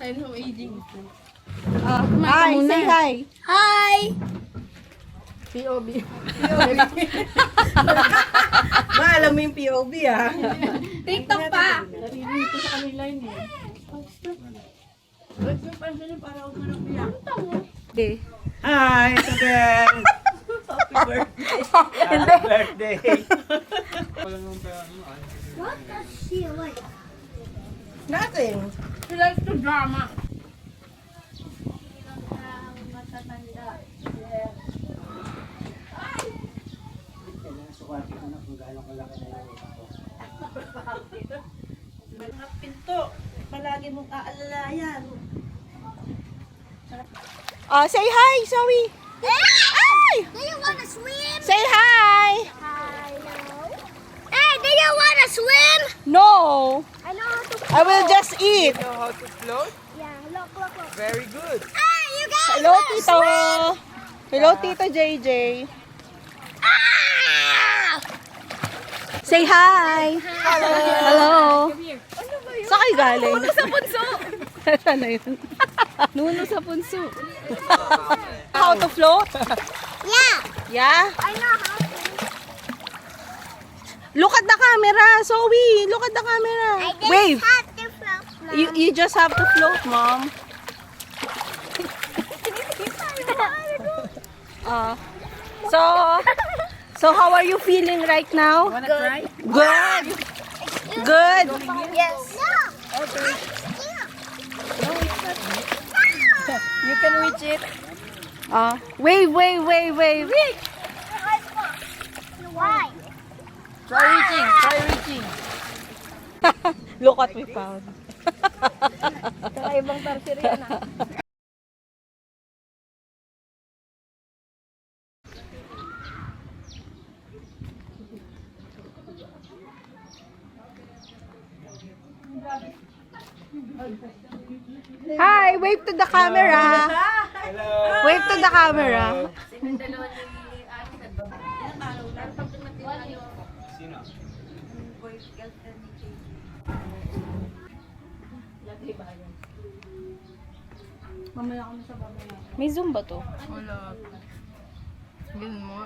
Sign of aging. Hi, say hi. Hi! POB. Alam mo yung POV ah. TikTok pa! Narinig ko sa kanila yun eh. Ba't yung pansin niyo para ako manabiyak? Okay. Hi, Isabel! Happy birthday! What does she like? Nothing. She likes to drama. Mga pinto, palagi mong aalalayan. Say hi, Zoe. Hey! Do you want to swim? Say hi. Hello. Hey, do you want to swim? No, I know how to I will just eat. You know how to float? Yeah, look. Very good. Hey, you guys Hello, wanna Tito. swim? Hello, Tito JJ. Ah! Say hi. Hello. Saan kayo galing? Nuno sa punso. Saan na yun? Nuno sa punso. How to float? Yeah, Yeah? I know how to. Look at the camera, Zoe. Look at the camera. I just Wave. have to float. You just have to float, Mom. So how are you feeling right now? Wanna try? Good. Good. Yes. No. You can reach it. Wave. Why? Try reaching. Look what we found. Kakaibang tertiary yan ah. Hi, wave to the camera. Wave to the camera. Sino? May Zoom ba to? Wala. Ganun mo.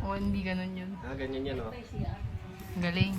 O hindi ganun yun. Ganyan yan oh. Galing.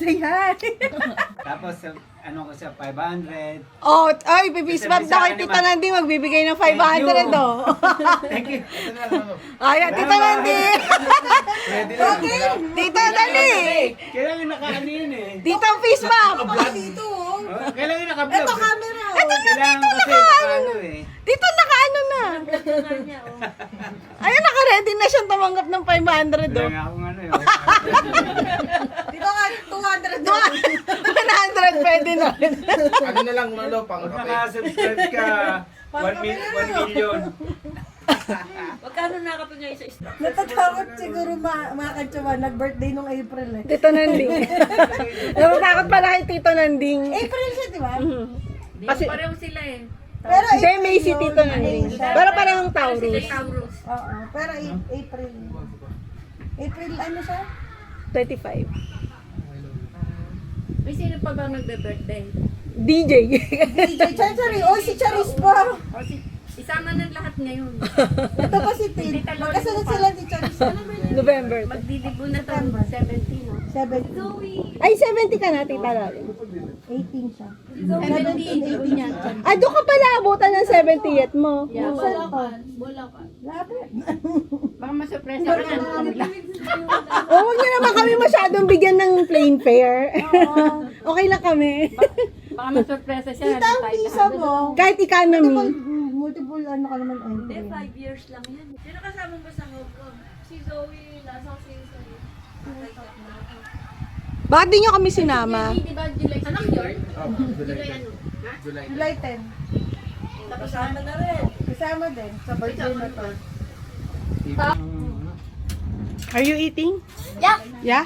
Say hi. Tapos, ano ko siya, 500. Oh, ay, bibisbab na kay Tita Nandi, magbibigay ng 500 oh. Thank you. Ito na lang. Ayan, Tita Nandi. Ready na. Tita Nandi. Kailangan naka-ano yun eh. Tita Fishbab. Dito oh. Kailangan naka-vlog. Ito camera oh. Kailangan kasi naka-ano eh. Dito nakaano na. Ayan, naka-ready na siyang tumanggap ng 500 oh. Kailangan akong ano yun. Dito ka 200 100 pwede na rin. Ano na lang, Malo, pang Kung kape. naka-subscribe ka, 1 million. Magkano nakapagay sa stock? Natatakot siguro mga katsawa, nag-birthday nung April eh. Tito Nanding. Natatakot pala kay Tito Nanding. April siya, di ba? Kasi, Pareho sila eh. Pero hindi, April may si yun. Tito Nanding. Pero parehong Taurus. Taurus. Oo, pero April. April ano siya? 25. May sino pa bang nagbe-birthday? DJ. DJ Chari. Oh, si Charis pa. O isama ng lahat ngayon. Ito pa si Tin. Magkasunod sila si Charis. November. Magdidibo na to. 17 no? 7. Ay, 70 ka na, Tita Lali. 18 siya. 17, 18 yan. Ah, doon ka pala abutan ng 70th mo. Lapit. Baka masurpresa ka na. Huwag niyo naman kami masyadong bigyan ng plain fare. Okay lang kami. Baka masurpresa siya. Tita, ang visa mo. Kahit economy. Multiple ano ka naman entry. 5 years lang yan. Sino kasama mo sa Hong Kong? Si Zoe, nasa si Zoe. Bakit di nyo kami sinama? Di ba July? Anak yun? July 10. Kasama na rin. Kasama din sa birthday na to. Are you eating? Yeah. Yeah?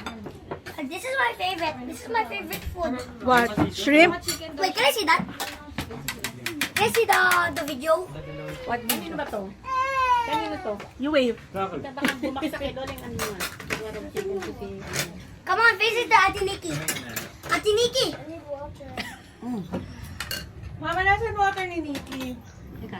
This is my favorite. This is my favorite food. What? Shrimp? Wait, can I see that? Can I see the video? What? Kanino ba to? Kanino to? You wave. Baka bumaksak eh. Loling ano nga. Chicken kasi. Come on, visit the Ate Nikki. Ate Nikki. Mama, nasan water ni Nikki? Teka.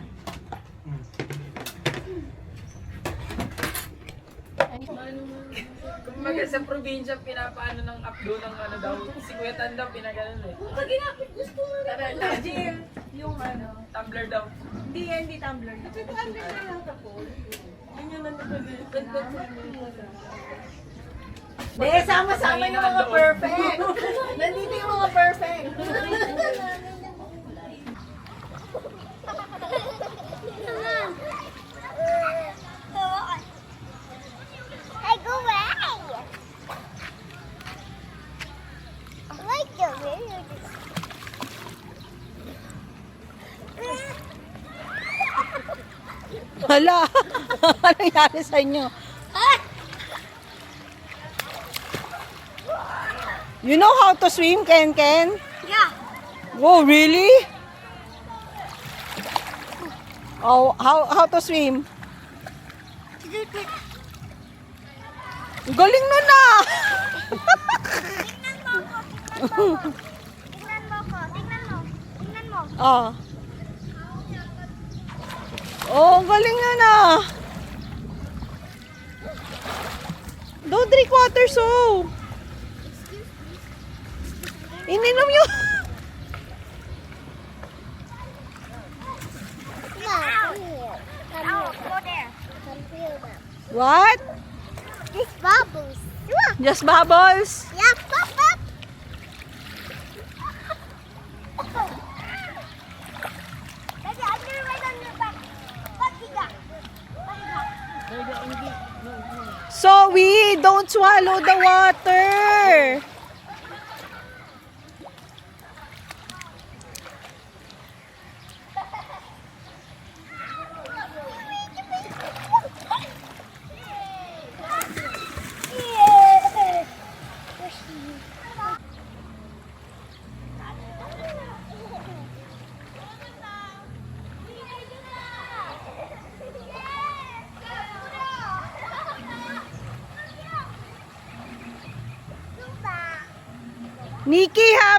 Kumbaga sa probinsya, pinapaano ng updo ng ano daw, 50 daw, pinagalan eh. Pag ginapit, gusto mo na. Jill, yung ano, tumbler daw. Hindi tumbler. Hindi, sama-sama yung mga perfect. Nandito yung mga perfect. Hey, go away. I like your video. Hala! Ano nangyari sa inyo? You know how to swim, Ken? Yeah. Oh, really? Oh, how to swim? Galing nun ah! Tingnan mo ko. Tingnan mo. Tingnan mo. Oh. Oh, galing nun ah! Don't drink water so! Ininom yun! Yeah. Oh, go there. What? This bubbles. Look. Just bubbles? Yeah, pop up. Daddy, under right on your back. Patiga. So we don't swallow the water. Nikki ha,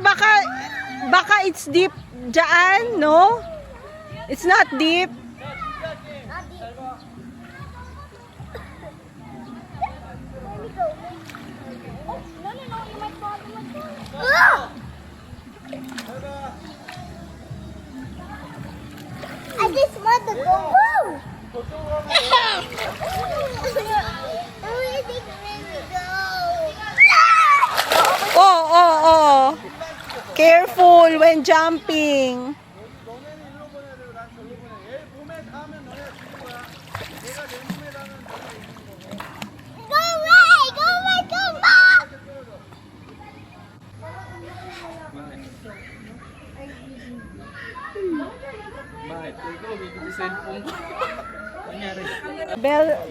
baka it's deep dyan, no? It's not deep. I just want to go. Woo! Where do you think we go? Oh. Careful when jumping. Go away! Go away! Go back! Bakit? Ikaw, may yung cellphone ko. Nangyari.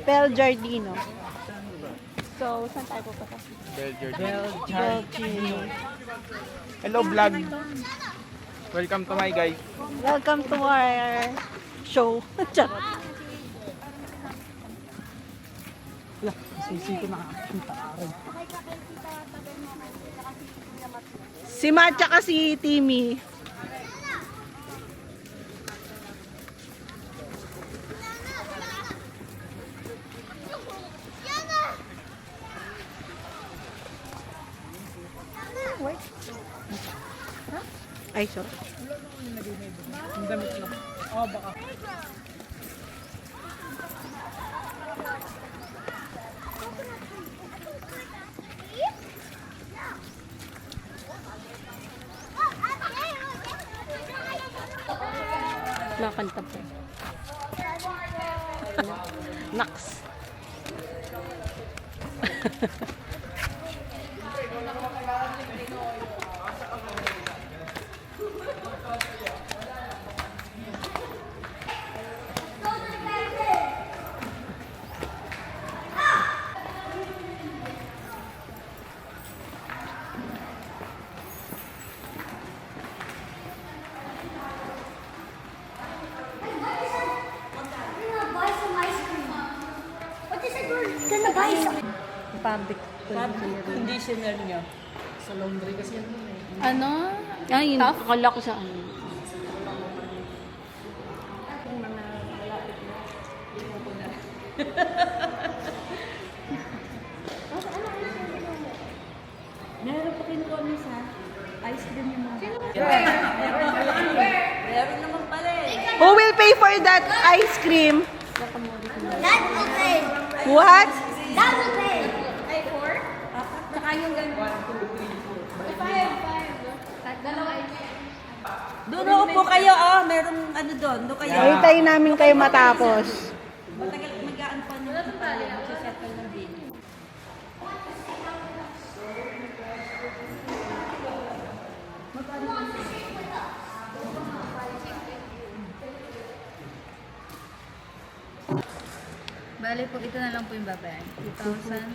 Bel Giardino. So, saan tayo pupunta? Hello vlog. Welcome to my guys. Welcome to our show. Charot. Si Matt tsaka si Timmy. Ay, sorry. Nakanta po. Nax. Buy some ice cream. What is it? Gonna buy some. Public. Conditioner niya. Sa laundry kasi yan. Ano? Ay, akala ko sa ano. Meron pa kinuha niyo sa ice cream yung mga. Meron naman pala eh. Who will pay for that ice cream? That will pay. What? That will pay. Saka yung gano'n. Doon po kayo, oh. Merong ano doon. Doon kayo. Hintayin namin kayo matapos. Matagal mag-aan pa nyo. Magsasettle ng video. Bale po, ito na lang po yung babayan. 2,000.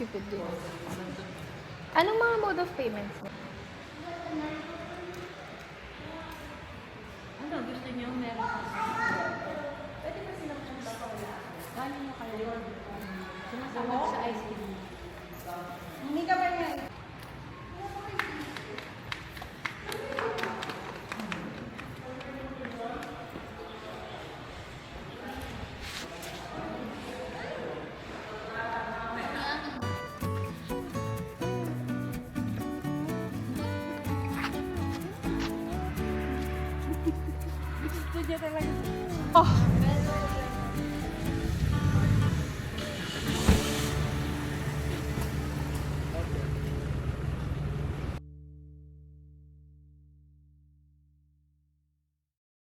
Tipid din. Anong mga mode of payments mo? Ano, gusto nyo meron? Pwede ba silang punta ko lang? Gano'n nyo kayo? Sumasama sa ice cream. Hindi ka ba niya? Oh,